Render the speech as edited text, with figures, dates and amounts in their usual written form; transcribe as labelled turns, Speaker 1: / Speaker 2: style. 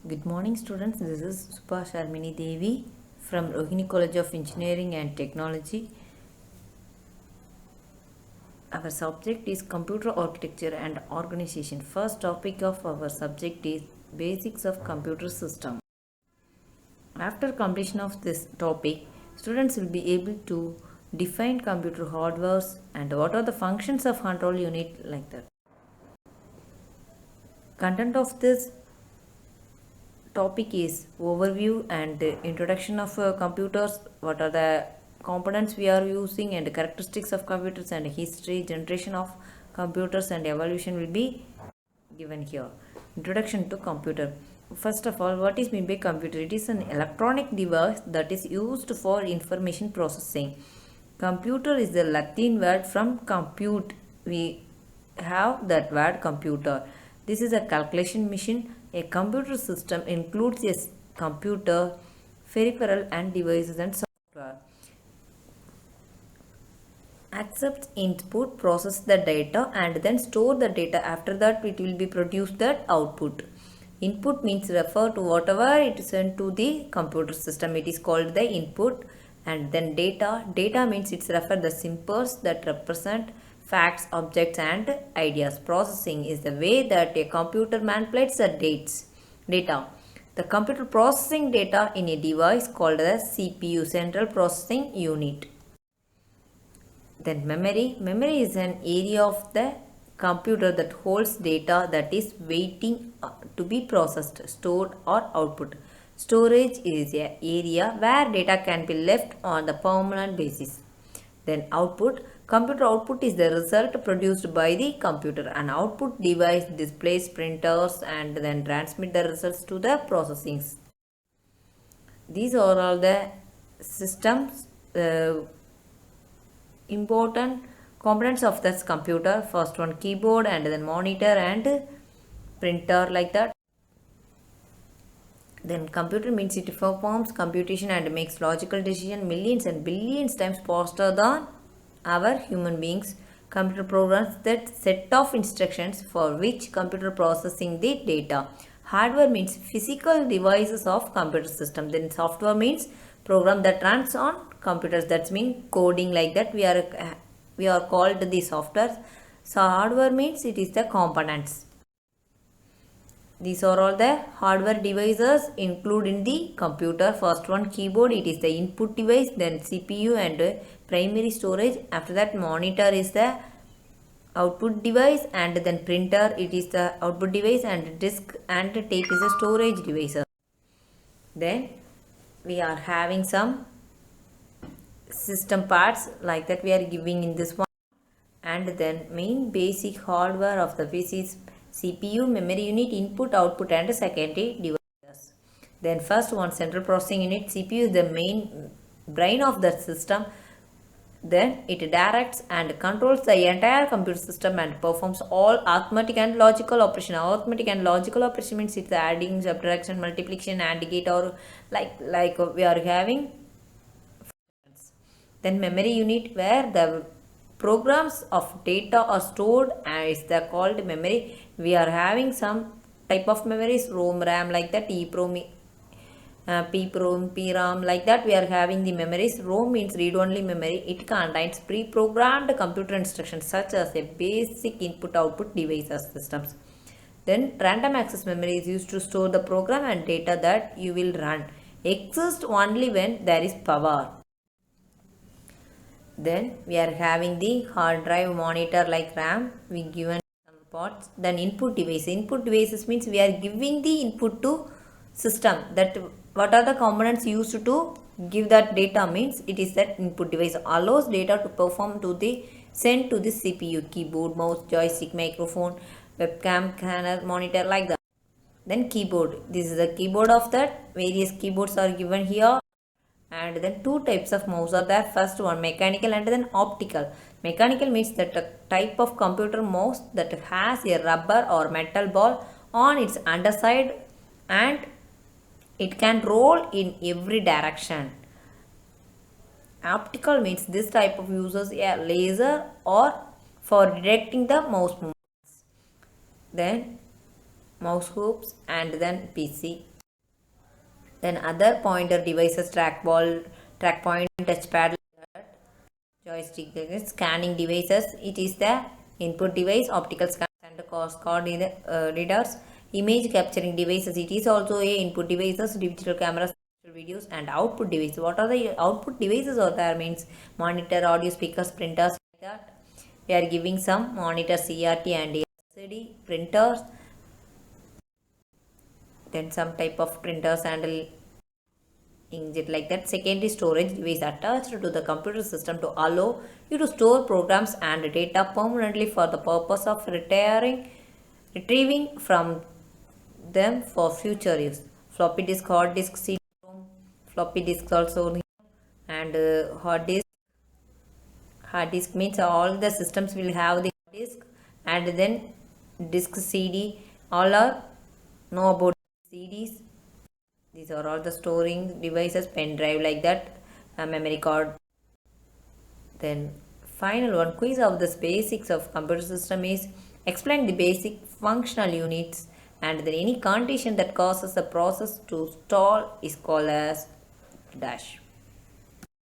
Speaker 1: Good morning, students. This is Supa Sharmini Devi from Rohini College of Engineering and Technology. Our subject is Computer Architecture and Organization. First topic of our subject is Basics of Computer System. After completion of this topic, students will be able to define computer hardwares and what are the functions of control unit like that. Content of this topic is overview and introduction of computers, what are the components we are using and characteristics of computers and history, generation of computers and evolution will be given here. Introduction to computer. First of all, what is meant by computer? It is an electronic device that is used for information processing. Computer is the Latin word from compute. We have that word computer. This is a calculation machine. A computer system includes a computer, peripheral and devices and software. Accepts input, process the data and then store the data. After that it will be produced that output. Input means refer to whatever it is sent to the computer system. It is called the input. And then data. Data means it's refer the symbols that represent facts, objects and ideas. Processing is the way that a computer manipulates the data. The computer processing data in a device called the CPU, Central Processing Unit. Then memory. Memory is an area of the computer that holds data that is waiting to be processed, stored or output. Storage is an area where data can be left on the permanent basis. Then output. Computer output is the result produced by the computer. An output device displays printers and then transmit the results to the processings. These are all the systems important components of this computer. First one keyboard and then monitor and printer like that. Then computer means it performs computation and makes logical decision millions and billions times faster than our human beings. Computer programs that set of instructions for which computer processing the data. Hardware means physical devices of computer system. Then software means program that runs on computers. That's mean coding like that. We are called the software. So hardware means it is the components. These are all the hardware devices included in the computer. First one keyboard, it is the input device, then CPU and primary storage. After that monitor is the output device and then printer, it is the output device and disk and tape is the storage device. Then we are having some system parts like that we are giving in this one. And then main basic hardware of the PC is CPU, memory unit, input, output and secondary devices. Then first one central processing unit. CPU is the main brain of the system. Then it directs and controls the entire computer system and performs all arithmetic and logical operation. Arithmetic and logical operation means it's adding, subtraction, multiplication, AND gate or like we are having. Then memory unit where the programs of data are stored and is the called memory. We are having some type of memories, ROM, RAM like that, EEPROM, PPROM, PRAM like that. We are having the memories. ROM means read-only memory. It contains pre-programmed computer instructions such as a basic input-output devices systems. Then random access memory is used to store the program and data that you will run. Exists only when there is power. Then we are having the hard drive, monitor like RAM. We given some parts. Then input device. Input devices means we are giving the input to system. That what are the components used to give that data means it is that input device allows data to perform to the send to the CPU, keyboard, mouse, joystick, microphone, webcam, scanner, monitor like that. Then keyboard. This is the keyboard of that. Various keyboards are given here. And then two types of mouse are there. First one mechanical and then optical. Mechanical means that a type of computer mouse that has a rubber or metal ball on its underside and it can roll in every direction. Optical means this type of uses a laser or for detecting the mouse movements. Then mouse hoops and then PC. Then other pointer devices, trackball, trackpoint, touchpad, joystick, scanning devices. It is the input device, optical scanners and card readers, image capturing devices. It is also a input devices, digital cameras, videos, and output devices. What are the output devices? Or there means monitor, audio speakers, printers, like that. We are giving some monitor, CRT and LCD printers. Then some type of printers and inkjet, like that. Secondary storage device attached to the computer system to allow you to store programs and data permanently for the purpose of retrieving from them for future use. Floppy disk, hard disk, CD-ROM, floppy disk also, and hard disk. Hard disk means all the systems will have the hard disk, and then disk, CD, all are know about CDs. These are all the storing devices, pen drive, like that, memory card. Then final one, quiz of the basics of computer system is explain the basic functional units, and then any condition that causes the process to stall is called as dash.